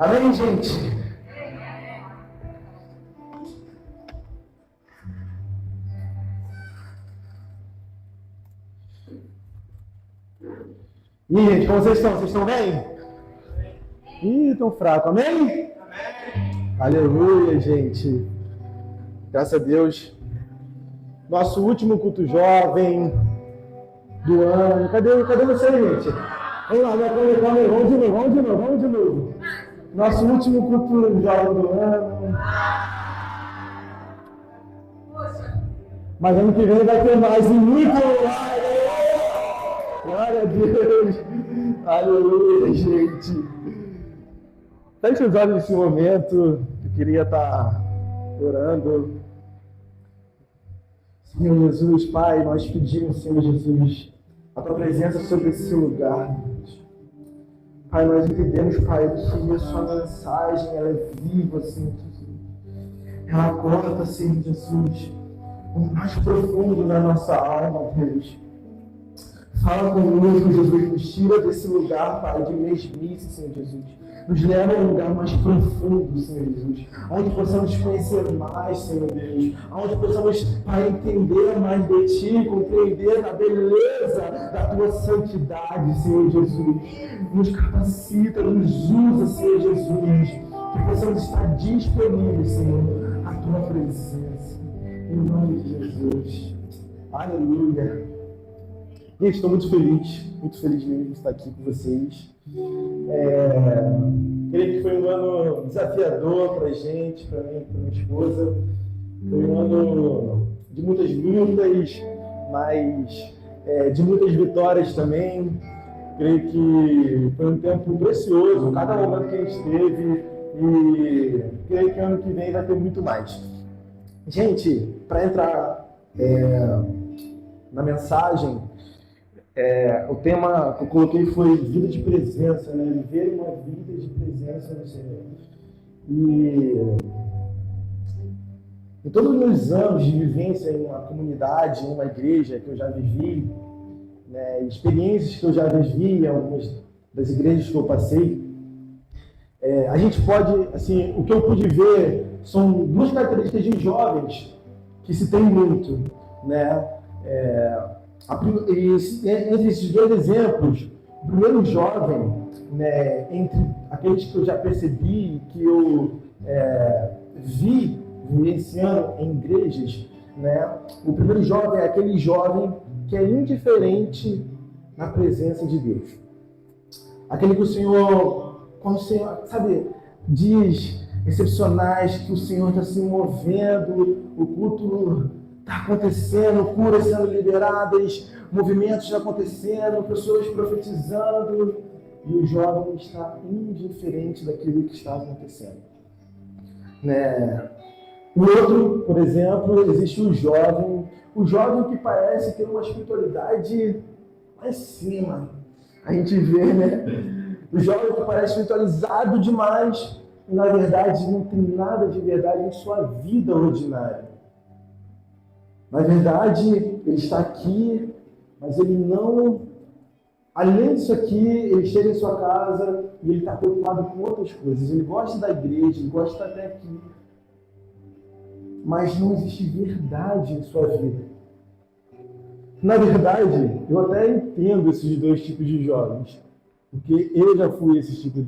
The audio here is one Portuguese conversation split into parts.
Amém, gente? E aí, gente, como vocês estão? Vocês estão bem? Ih, estão fracos, amém? Amém? Aleluia, gente. Graças a Deus. Nosso último culto jovem do ano. Cadê você, gente? Vamos lá, vamos de novo. Nosso último culto jovem do ano. Mas ano que vem vai ter mais e muito. Glória a Deus. Aleluia, gente. Feche os olhos nesse momento. Eu queria estar orando. Senhor Jesus, Pai, nós pedimos, Senhor Jesus, a Tua presença sobre esse lugar. Pai, nós entendemos, Pai, que a Sua mensagem ela é viva, Senhor Jesus. Ela corta, Senhor Jesus, o mais profundo da nossa alma, Deus. Fala conosco, Jesus, nos tira desse lugar, Pai, de mesmice, Senhor Jesus. Nos leva a um lugar mais profundo, Senhor Jesus. Onde possamos conhecer mais, Senhor Deus. Onde possamos, Pai, entender mais de Ti, compreender a beleza da Tua santidade, Senhor Jesus. Nos capacita, nos usa, Senhor Jesus. Que possamos estar disponíveis, Senhor, à Tua presença. Em nome de Jesus. Aleluia. Gente, estou muito feliz mesmo de estar aqui com vocês. Creio que foi um ano desafiador para a gente, para mim, para minha esposa. Foi um ano de muitas lutas, mas de muitas vitórias também. Creio que foi um tempo precioso, cada momento que a gente teve, e creio que ano que vem vai ter muito mais. Gente, para entrar na mensagem, o tema que eu coloquei foi vida de presença, né? Viver uma vida de presença no Senhor. E em todos os meus anos de vivência em uma comunidade, em uma igreja que eu já vivi, né, experiências que eu já vivi em algumas das igrejas que eu passei, a gente pode, assim, o que eu pude ver são duas características de jovens que se tem muito, né? Entre esses dois exemplos, o primeiro jovem, né, entre aqueles que eu já percebi, que eu vi vivenciando em igrejas, né, o primeiro jovem é aquele jovem que é indiferente na presença de Deus. Aquele que o Senhor, quando o Senhor, sabe, diz excepcionais que o Senhor está se movendo, o culto está acontecendo, curas sendo liberadas, movimentos acontecendo, pessoas profetizando, e o jovem está indiferente daquilo que está acontecendo. Né? O outro, por exemplo, existe o jovem que parece ter uma espiritualidade lá em cima. A gente vê, né? O jovem que parece espiritualizado demais, e na verdade não tem nada de verdade em sua vida ordinária. Na verdade, ele está aqui, mas ele não... Além disso aqui, ele chega em sua casa e ele está preocupado com outras coisas. Ele gosta da igreja, ele gosta de estar até aqui. Mas não existe verdade em sua vida. Na verdade, eu até entendo esses dois tipos de jovens. Porque eu já fui esse tipo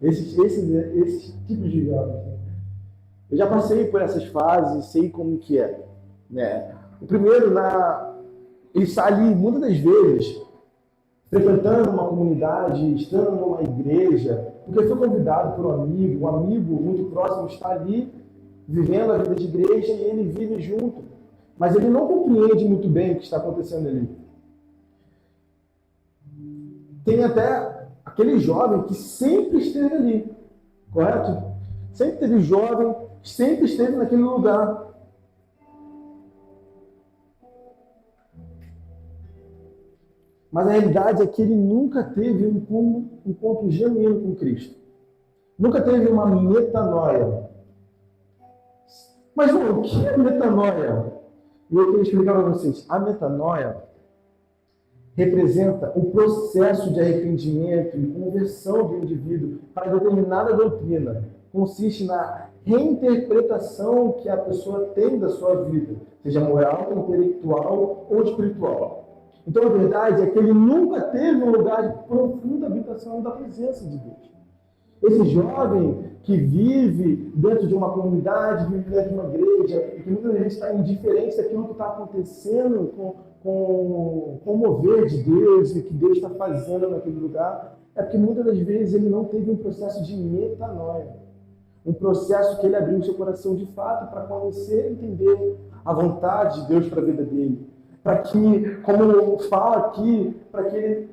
esse tipo de jovens. Eu já passei por essas fases e sei como que é. Né? O primeiro, ele está ali, muitas das vezes, frequentando uma comunidade, estando numa igreja, porque foi convidado por um amigo muito próximo está ali, vivendo a vida de igreja, e ele vive junto. Mas ele não compreende muito bem o que está acontecendo ali. Tem até aquele jovem que sempre esteve ali, correto? Sempre teve jovem, sempre esteve naquele lugar. Mas a realidade é que ele nunca teve um encontro genuíno com Cristo. Nunca teve uma metanoia. Mas o que é metanoia? E eu queria explicar para vocês. A metanoia representa o processo de arrependimento e conversão do indivíduo para determinada doutrina. Consiste na reinterpretação que a pessoa tem da sua vida, seja moral, intelectual ou espiritual. Então, a verdade é que ele nunca teve um lugar de profunda habitação da presença de Deus. Esse jovem que vive dentro de uma comunidade, vive dentro de uma igreja, e que muitas vezes está indiferente daquilo que está acontecendo com o mover de Deus e que Deus está fazendo naquele lugar, é porque muitas das vezes ele não teve um processo de metanoia. Um processo que ele abriu o seu coração de fato para conhecer e entender a vontade de Deus para a vida dele. Para que, como fala aqui, para que ele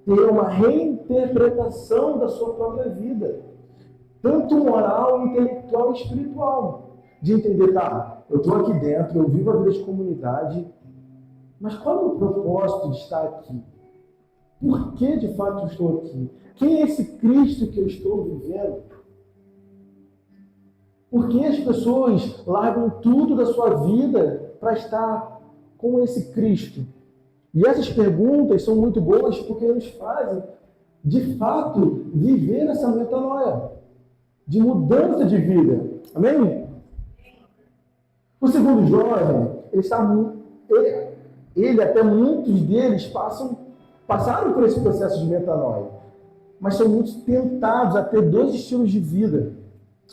tenha uma reinterpretação da sua própria vida. Tanto moral, intelectual e espiritual. De entender, tá, eu estou aqui dentro, eu vivo a vida de comunidade, mas qual é o propósito de estar aqui? Por que de fato eu estou aqui? Quem é esse Cristo que eu estou vivendo? Por que as pessoas largam tudo da sua vida para estar com esse Cristo? E essas perguntas são muito boas porque nos fazem, de fato, viver essa metanoia de mudança de vida. Amém? O segundo jovem, ele até muitos deles passaram por esse processo de metanoia, mas são muito tentados a ter dois estilos de vida,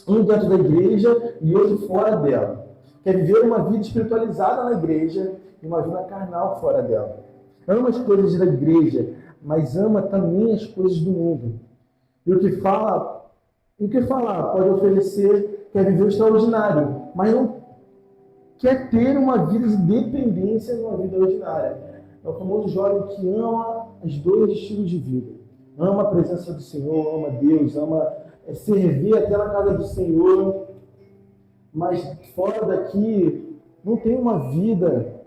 um dentro da igreja e outro fora dela. Quer viver uma vida espiritualizada na igreja e uma vida carnal fora dela. Ama as coisas da igreja, mas ama também as coisas do mundo. E o que fala pode oferecer, quer viver o extraordinário, mas não quer ter uma vida de dependência numa vida ordinária. É o famoso jovem que ama os dois estilos de vida. Ama a presença do Senhor, ama Deus, ama servir até na casa do Senhor, mas fora daqui não tem uma vida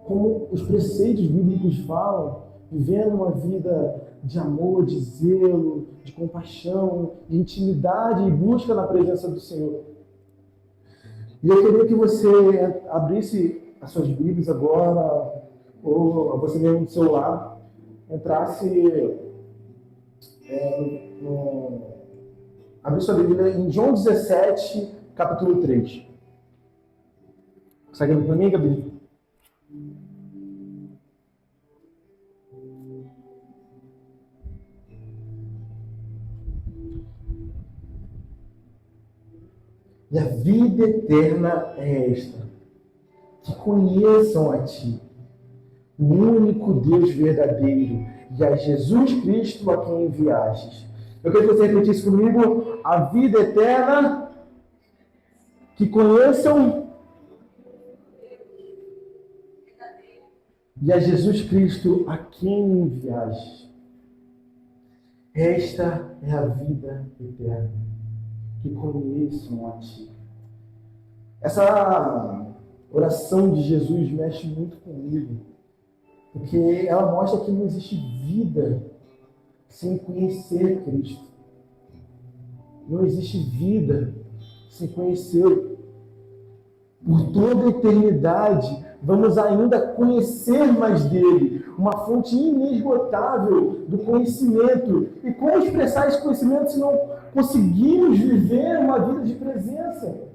como os preceitos bíblicos falam, vivendo uma vida de amor, de zelo, de compaixão, de intimidade e busca na presença do Senhor. E eu queria que você abrisse as suas Bíblias agora, ou você mesmo no celular, entrasse abrisse sua Bíblia em João 17, capítulo 3. Consegue ler para mim, Gabi? E a vida eterna é esta, que conheçam a Ti, o único Deus verdadeiro, e a Jesus Cristo a quem enviastes. Eu queria que você repetisse comigo: a vida eterna, que conheçam, e a Jesus Cristo a quem enviastes. Esta é a vida eterna, que conheçam a Ti. Essa oração de Jesus mexe muito comigo, porque ela mostra que não existe vida sem conhecer Cristo. Não existe vida sem conhecer. Por toda a eternidade, vamos ainda conhecer mais dele, uma fonte inesgotável do conhecimento. E como expressar esse conhecimento se não conseguimos viver uma vida de presença?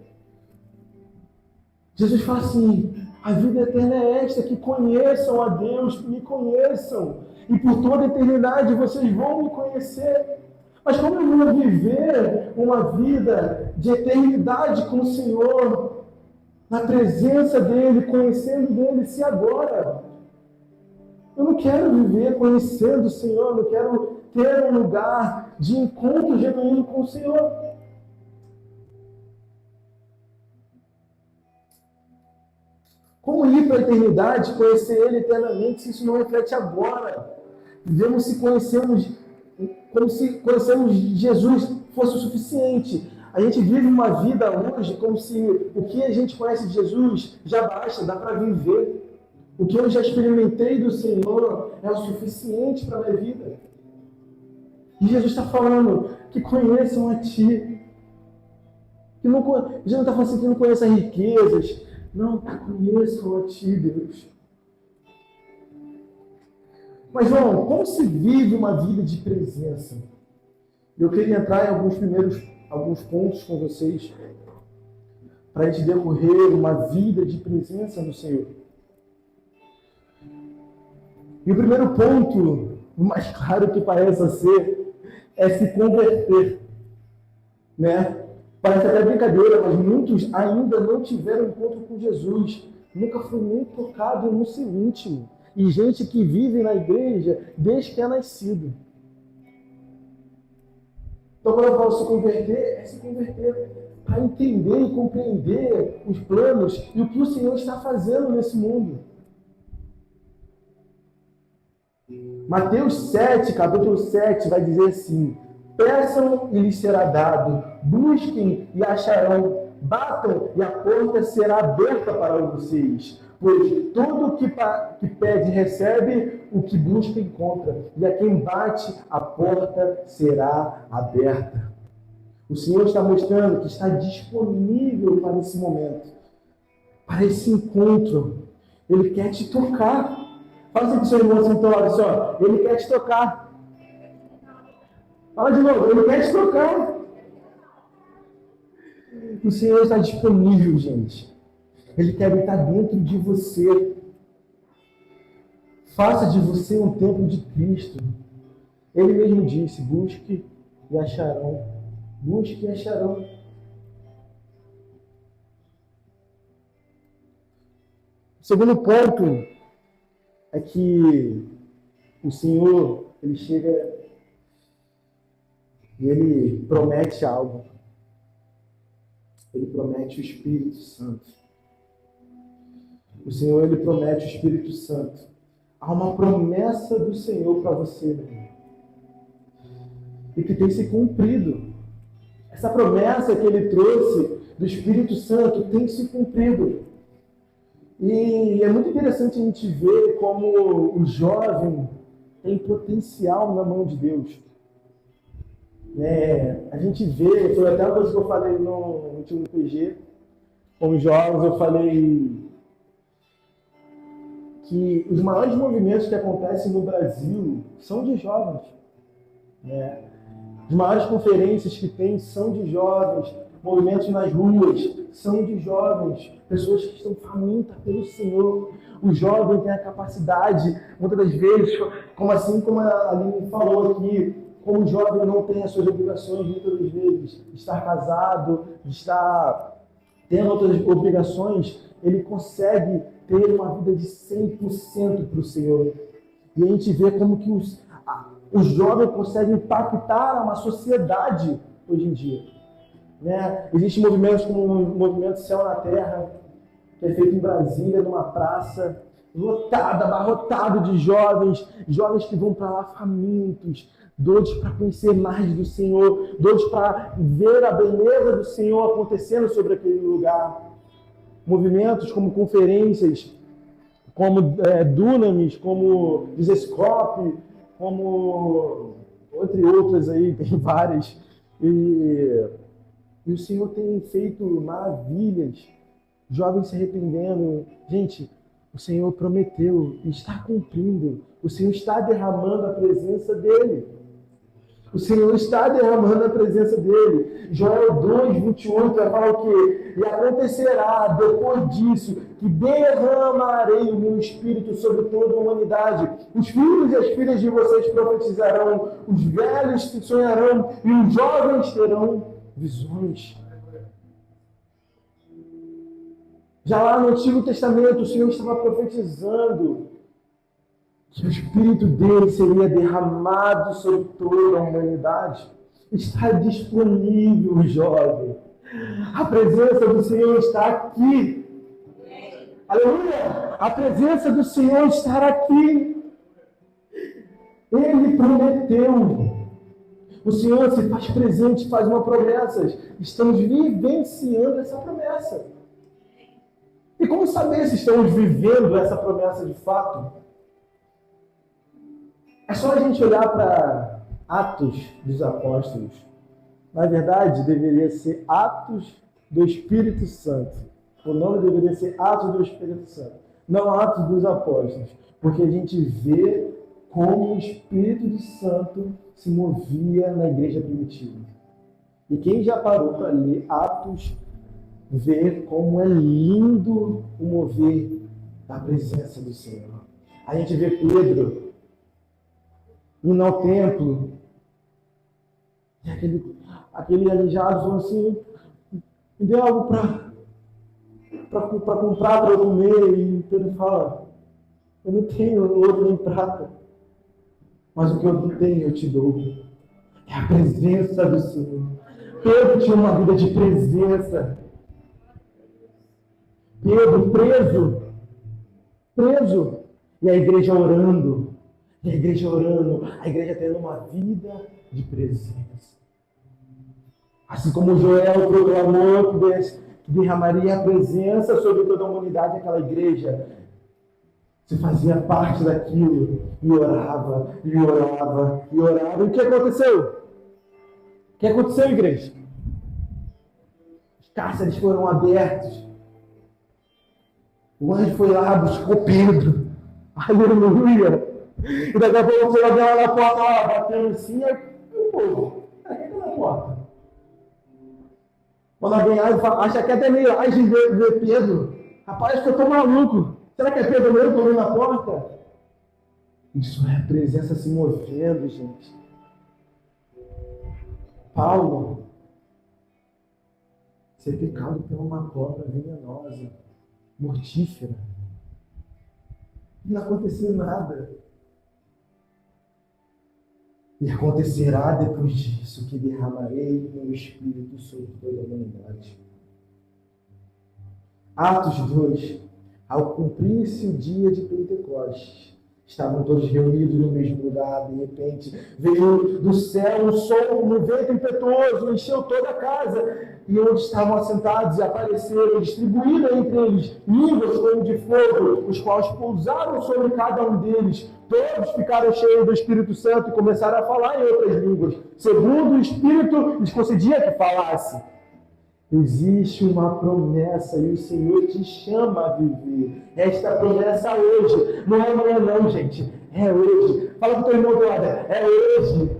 Jesus fala assim: a vida eterna é esta, que conheçam a Deus, que me conheçam. E por toda a eternidade vocês vão me conhecer. Mas como eu vou viver uma vida de eternidade com o Senhor, na presença dEle, conhecendo dEle, se agora eu não quero viver conhecendo o Senhor, eu não quero ter um lugar de encontro genuíno com o Senhor? Como ir para a eternidade, conhecer Ele eternamente, se isso não reflete agora? Vivemos se conhecemos, como se conhecemos Jesus fosse o suficiente. A gente vive uma vida hoje como se o que a gente conhece de Jesus já basta, dá para viver. O que eu já experimentei do Senhor é o suficiente para a minha vida. E Jesus está falando que conheçam a Ti. Que não, Jesus não está falando assim que não conheçam riquezas. Não, que conheçam a Ti, Deus. Mas, João, como se vive uma vida de presença? Eu queria entrar em alguns pontos com vocês para a gente decorrer uma vida de presença no Senhor. E o primeiro ponto, o mais claro que pareça ser, é se converter, né? Parece até brincadeira, mas muitos ainda não tiveram encontro com Jesus. Nunca foi nem tocado no seu íntimo. E gente que vive na igreja desde que é nascido. Então, quando eu falo se converter, é se converter para entender e compreender os planos e o que o Senhor está fazendo nesse mundo. Mateus 7, capítulo 7, vai dizer assim: peçam e lhes será dado, busquem e acharão, batam e a porta será aberta para vocês. Pois todo o que pede recebe, o que busca encontra, e a quem bate a porta será aberta. O Senhor está mostrando que está disponível para esse momento, para esse encontro. Ele quer te tocar. Fala assim com o seu irmão assim, assim, ó, ele quer te tocar. Fala de novo, ele quer te tocar. O Senhor está disponível, gente. Ele quer habitar dentro de você. Faça de você um templo de Cristo. Ele mesmo disse: busque e acharão. Busque e acharão. O segundo ponto é que o Senhor, ele chega e ele promete algo. Ele promete o Espírito Santo. O Senhor, ele promete o Espírito Santo. Há uma promessa do Senhor para você, meu irmão, e que tem se cumprido. Essa promessa que ele trouxe do Espírito Santo tem se cumprido. E é muito interessante a gente ver como o jovem tem potencial na mão de Deus. A gente vê, foi até uma coisa que eu falei no último PG, com os jovens, eu falei que os maiores movimentos que acontecem no Brasil são de jovens. As maiores conferências que tem são de jovens, movimentos nas ruas são de jovens, pessoas que estão famintas pelo Senhor. O jovem tem a capacidade, muitas das vezes, como a Aline falou aqui, como o jovem não tem as suas obrigações, muitas das vezes, estar casado, estar tendo outras obrigações, ele consegue ter uma vida de 100% para o Senhor. E a gente vê como que os jovens conseguem impactar uma sociedade hoje em dia. Existem movimentos como o movimento Céu na Terra, que é feito em Brasília, numa praça, lotada, abarrotado de jovens que vão para lá famintos, doidos para conhecer mais do Senhor, doidos para ver a beleza do Senhor acontecendo sobre aquele lugar. Movimentos como conferências, como Dunamis, como Desescope, como entre outras aí, tem várias. E o Senhor tem feito maravilhas, jovens se arrependendo. Gente, o Senhor prometeu e está cumprindo. O Senhor está derramando a presença dEle. O Senhor está derramando a presença dEle. Joel 2:28 vai falar o quê? E acontecerá depois disso que derramarei o meu Espírito sobre toda a humanidade. Os filhos e as filhas de vocês profetizarão, os velhos sonharão e os jovens terão visões. Já lá no Antigo Testamento, o Senhor estava profetizando que o Espírito dele seria derramado sobre toda a humanidade. Está disponível, jovem. A presença do Senhor está aqui. Aleluia! A presença do Senhor está aqui. Ele prometeu. O Senhor se faz presente, faz uma promessa. Estamos vivenciando essa promessa. E como saber se estamos vivendo essa promessa de fato? É só a gente olhar para Atos dos Apóstolos. Na verdade, deveria ser Atos do Espírito Santo. O nome deveria ser Atos do Espírito Santo, não Atos dos Apóstolos. Porque a gente vê como o Espírito Santo se movia na igreja primitiva. E quem já parou para ler Atos, vê como é lindo o mover da presença do Senhor. A gente vê Pedro indo ao templo, e aquele aleijado falou assim, me dê algo para comprar, para eu comer. E Pedro fala, eu não tenho ouro nem prata, mas o que eu tenho eu te dou. É a presença do Senhor. Pedro tinha uma vida de presença. Pedro preso, e a igreja orando, a igreja tendo uma vida de presença. Assim como Joel proclamou que derramaria a presença sobre toda a humanidade, aquela igreja se fazia parte daquilo, e orava. E o que aconteceu? O que aconteceu, igreja? Os cárceres foram abertos. O anjo foi lá, buscou Pedro. Aleluia! E daqui a pouco você vai ver lá na porta, ó, batendo assim, e o povo, para que tá na porta? Quando alguém acha que é até meio ágil de ver Pedro. Rapaz, que eu tô maluco. Será que é Pedro mesmo que eu na porta? Isso é a presença se movendo, gente. Paulo, ser picado por uma cobra venenosa, mortífera. Não aconteceu nada. E acontecerá depois disso que derramarei meu Espírito sobre toda a humanidade. Atos 2. Ao cumprir-se o dia de Pentecostes, estavam todos reunidos no mesmo lugar. De repente, veio do céu um som, um vento impetuoso, encheu toda a casa. E onde estavam assentados, apareceram, distribuídas entre eles, línguas como de fogo, os quais pousaram sobre cada um deles. Todos ficaram cheios do Espírito Santo e começaram a falar em outras línguas, segundo o Espírito lhes concedia que falasse. Existe uma promessa e o Senhor te chama a viver esta promessa hoje. Não é amanhã não, gente. É hoje. Fala para o teu irmão do lado. É hoje.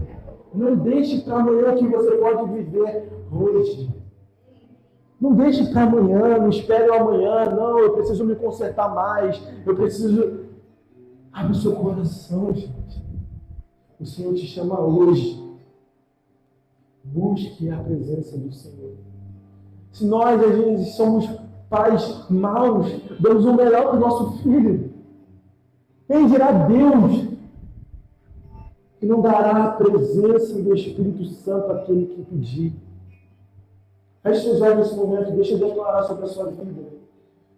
Não deixe para amanhã o que você pode viver hoje. Não deixe para amanhã, não espere o amanhã. Não, eu preciso me consertar mais. Eu preciso... Abre o seu coração, gente. O Senhor te chama hoje. Busque a presença do Senhor. Se nós, às vezes, somos pais maus, damos o melhor para o nosso filho. Quem dirá Deus que não dará a presença do Espírito Santo àquele que pedir? Feche seus olhos nesse momento, deixa eu declarar sobre a sua vida.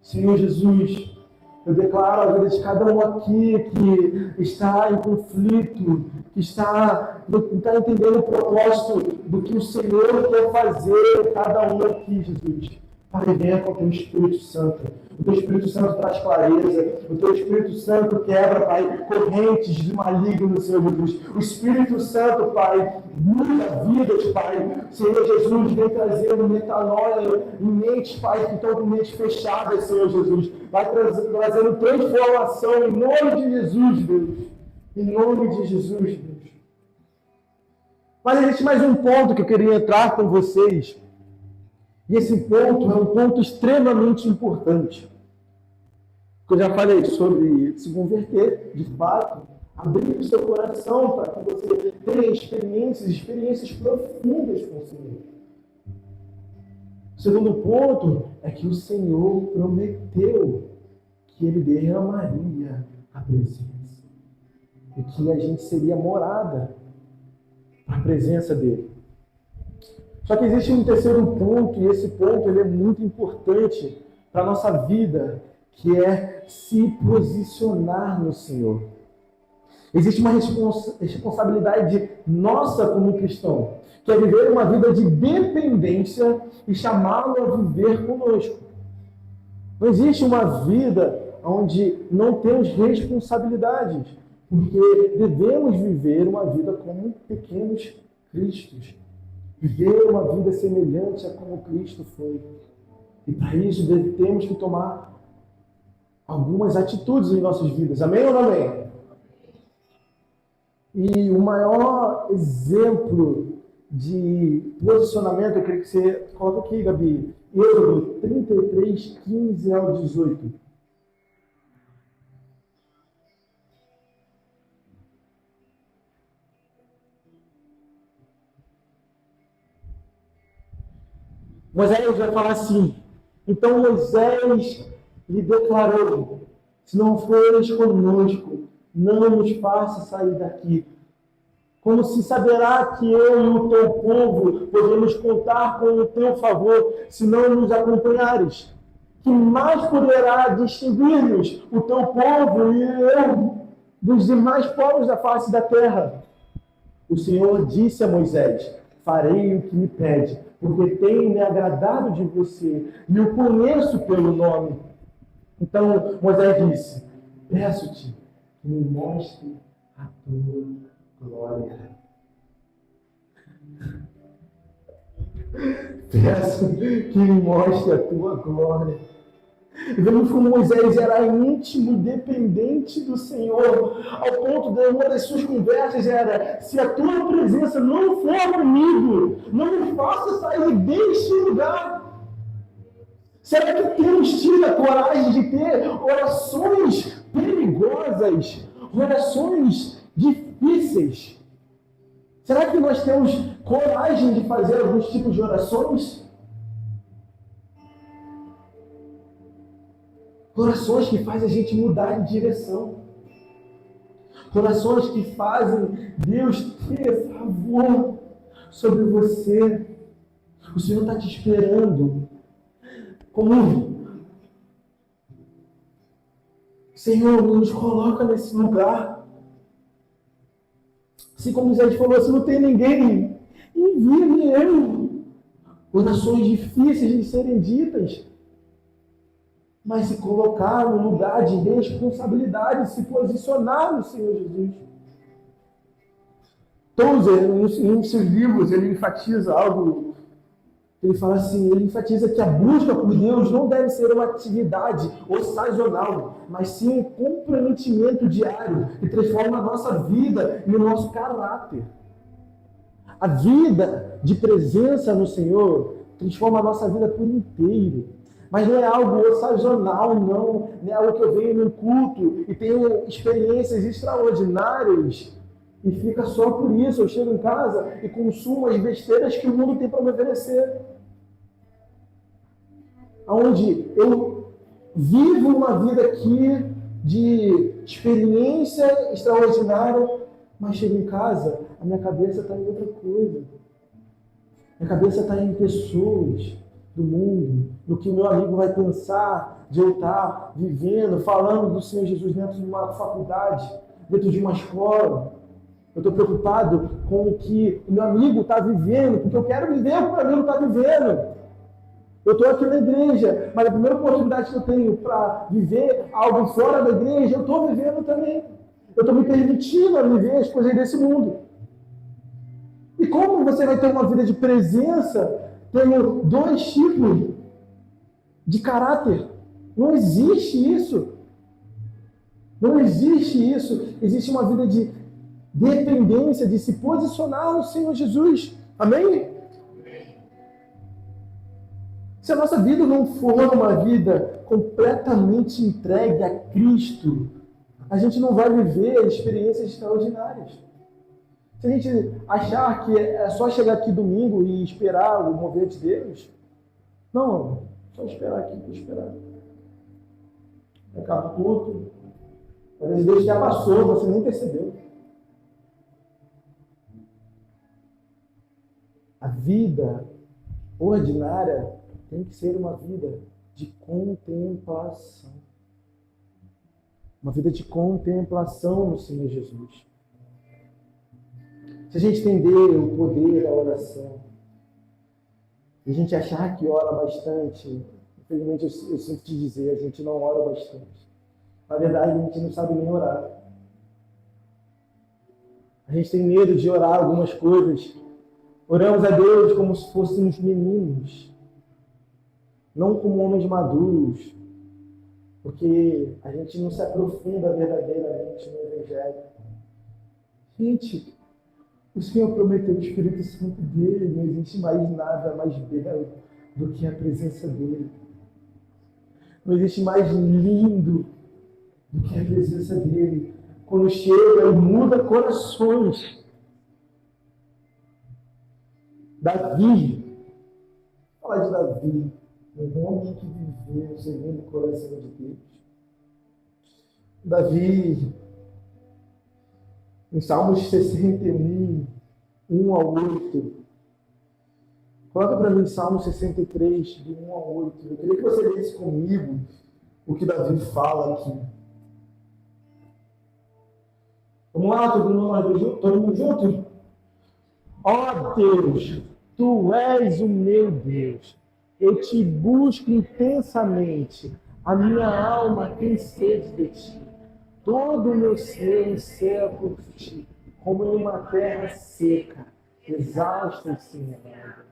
Senhor Jesus, eu declaro a vida de cada um aqui que está em conflito, que está entendendo o propósito do que o Senhor quer fazer em cada um aqui, Jesus. Pai, venha com o teu Espírito Santo. O teu Espírito Santo traz clareza. O teu Espírito Santo quebra, Pai, correntes de maligno, Senhor Jesus. O Espírito Santo, Pai, muda vidas, Pai. Senhor Jesus, vem trazendo metanoia em mentes, Pai, que estão com mentes fechadas, Senhor Jesus. Vai trazendo transformação em nome de Jesus, Deus. Em nome de Jesus, Deus. Mas existe mais um ponto que eu queria entrar com vocês. E esse ponto é um ponto extremamente importante. Eu já falei sobre se converter, de fato, abrir o seu coração para que você tenha experiências profundas com o Senhor. O segundo ponto é que o Senhor prometeu que Ele derramaria a presença e que a gente seria morada para a presença dEle. Só que existe um terceiro ponto, e esse ponto ele é muito importante para a nossa vida, que é se posicionar no Senhor. Existe uma responsabilidade nossa como cristão, que é viver uma vida de dependência e chamá-lo a viver conosco. Não existe uma vida onde não temos responsabilidades, porque devemos viver uma vida como pequenos cristos. Viver uma vida semelhante a como Cristo foi. E para isso temos que tomar algumas atitudes em nossas vidas. Amém ou não amém? E o maior exemplo de posicionamento, eu queria que você coloque aqui, Gabi, Êxodo 33, 15 ao 18. Moisés vai falar assim: então Moisés lhe declarou: se não fores conosco, não nos faça sair daqui. Como se saberá que eu e o teu povo podemos contar com o teu favor, se não nos acompanhares? Que mais poderá distinguir-nos o teu povo e eu dos demais povos da face da terra? O Senhor disse a Moisés: farei o que me pede, porque tenho me agradado de você e o conheço pelo nome. Então Moisés disse: peço-te que me mostre a tua glória. Peço que me mostre a tua glória. E vemos como Moisés era íntimo e dependente do Senhor, ao ponto de uma das suas conversas era: se a tua presença não for comigo, não me faça sair deste lugar. Será que temos tido a coragem de ter orações perigosas, orações difíceis? Será que nós temos coragem de fazer alguns tipos de orações? Orações que fazem a gente mudar de direção. Orações que fazem Deus ter favor sobre você. O Senhor está te esperando. Como? Senhor, nos coloca nesse lugar. Assim como Moisés falou, se não tem ninguém, envie-me eu. Orações difíceis de serem ditas. Mas se colocar no lugar de responsabilidade, se posicionar no Senhor Jesus. Tozer, em um dos seus livros, ele enfatiza algo. Ele fala assim, ele enfatiza que a busca por Deus não deve ser uma atividade sazonal, mas sim um comprometimento diário que transforma a nossa vida e o nosso caráter. A vida de presença no Senhor transforma a nossa vida por inteiro. Mas não é algo sazonal, não é algo que eu venho num culto e tenho experiências extraordinárias e fica só por isso. Eu chego em casa e consumo as besteiras que o mundo tem para me oferecer. Onde eu vivo uma vida aqui de experiência extraordinária, mas chego em casa, a minha cabeça está em outra coisa. Minha cabeça está em pessoas do mundo, no que meu amigo vai pensar de eu estar vivendo, falando do Senhor Jesus dentro de uma faculdade, dentro de uma escola. Eu estou preocupado com o que o meu amigo está vivendo, porque eu quero viver o que o meu amigo está vivendo. Eu estou aqui na igreja, mas a primeira oportunidade que eu tenho para viver algo fora da igreja, eu estou vivendo também. Eu estou me permitindo a viver as coisas desse mundo. E como você vai ter uma vida de presença tendo dois tipos de caráter? Não existe isso. Não existe isso. Existe uma vida de dependência, de se posicionar no Senhor Jesus. Amém? Se a nossa vida não for uma vida completamente entregue a Cristo, a gente não vai viver experiências extraordinárias. Se a gente achar que é só chegar aqui domingo e esperar o mover de Deus, não, só esperar aqui, vou esperar. Acaba o culto, às vezes Deus já passou, você nem percebeu. A vida ordinária tem que ser uma vida de contemplação. Uma vida de contemplação no Senhor Jesus. Se a gente entender o poder da oração, e a gente achar que ora bastante, infelizmente eu sinto te dizer, a gente não ora bastante. Na verdade, a gente não sabe nem orar. A gente tem medo de orar algumas coisas. Oramos a Deus como se fôssemos meninos, não como homens maduros, porque a gente não se aprofunda verdadeiramente no Evangelho. Gente, o Senhor prometeu o Espírito Santo dele, não existe mais nada mais belo do que a presença dele. Não existe mais lindo do que a presença dele. Quando chega, ele muda corações. Davi, fala de Davi, um homem que viveu segundo o coração de Deus. Davi, em Salmos 61, 1 ao 8, coloca para mim Salmo 63, de 1 ao 8. Eu queria que você lesse comigo o que Davi fala aqui. Vamos lá, todo mundo junto? Ó Deus, Tu és o meu Deus. Eu te busco intensamente. A minha alma tem sede de Ti. Todo o meu ser anseia por Ti, como em uma terra seca, exausta e sem água.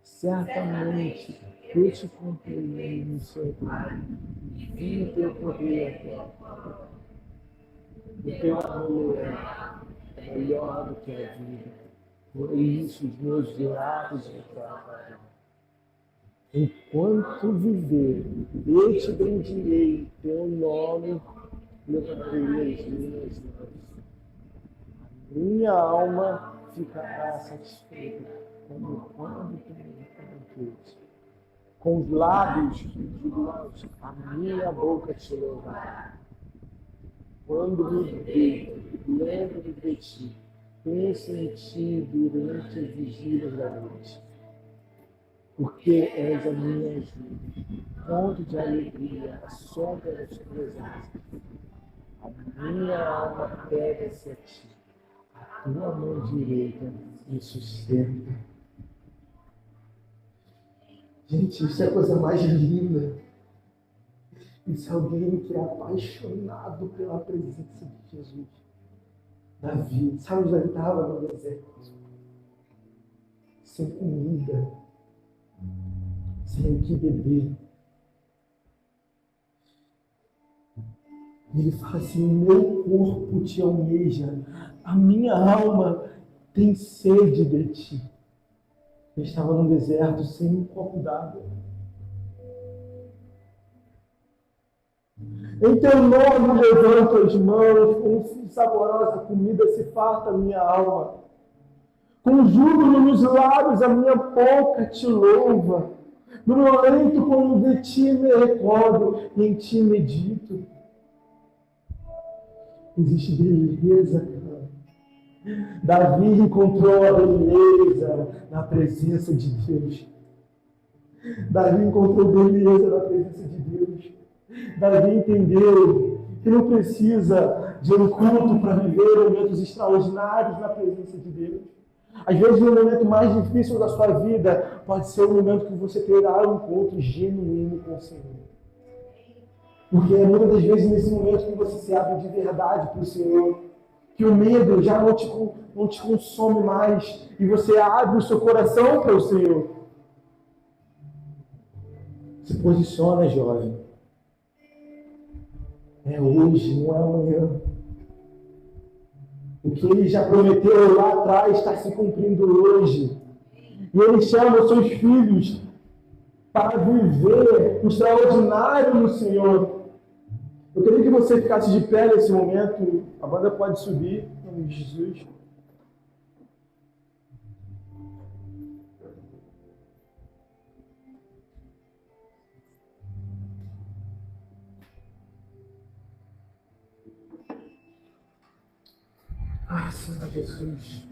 Certamente eu te cumprirei no seu reino, e vi o teu poder até. O teu amor é melhor do que a vida. Por isso os meus diabos me trabalham. Enquanto viver, eu te bendirei, teu nome levantarei as minhas mãos. Minha alma ficará satisfeita quando tem com os lábios jubilantes, a minha boca te louvará. Quando me deito, lembro de Ti, penso em Ti durante as vigílias da noite. Porque és a minha ajuda, fonte de alegria, a sombra das Tuas asas. A minha alma pega-se a Ti, a Tua mão direita me sustenta. Gente, isso é a coisa mais linda. Isso é alguém que é apaixonado pela presença de Jesus. Davi, sabe onde Davi estava? No deserto. Sem comida. Sem o que beber. E ele fala assim, o meu corpo te almeja. A minha alma tem sede de ti. Ele estava no deserto sem um copo d'água. Em teu nome levanto as mãos, com saborosa comida se farta a minha alma. Com júbilo nos lábios a minha boca te louva. No momento quando de ti me recordo e em ti medito. Existe beleza, cara. Davi encontrou a beleza na presença de Deus. Davi encontrou beleza na presença de Deus. Davi entendeu que não precisa de um culto para viver momentos extraordinários na presença de Deus. Às vezes, no momento mais difícil da sua vida, pode ser o momento que você terá um encontro genuíno com o Senhor. Porque é muitas das vezes nesse momento que você se abre de verdade para o Senhor, que o medo já não te consome mais e você abre o seu coração para o Senhor. Se posiciona, jovem. É hoje, não é amanhã. O que Ele já prometeu lá atrás está se cumprindo hoje. E Ele chama os seus filhos para viver o extraordinário no Senhor. Eu queria que você ficasse de pé nesse momento. A banda pode subir, em nome de Jesus. Ai, Senhor Jesus.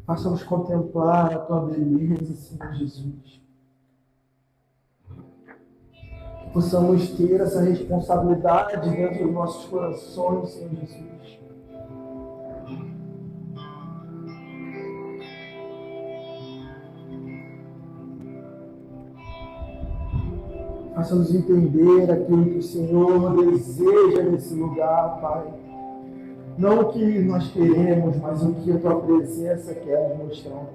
Faça-nos contemplar a Tua beleza, Senhor Jesus. Possamos ter essa responsabilidade dentro dos nossos corações, Senhor Jesus. Faça-nos entender aquilo que o Senhor deseja nesse lugar, Pai. Não o que nós queremos, mas o que a Tua presença quer nos mostrar.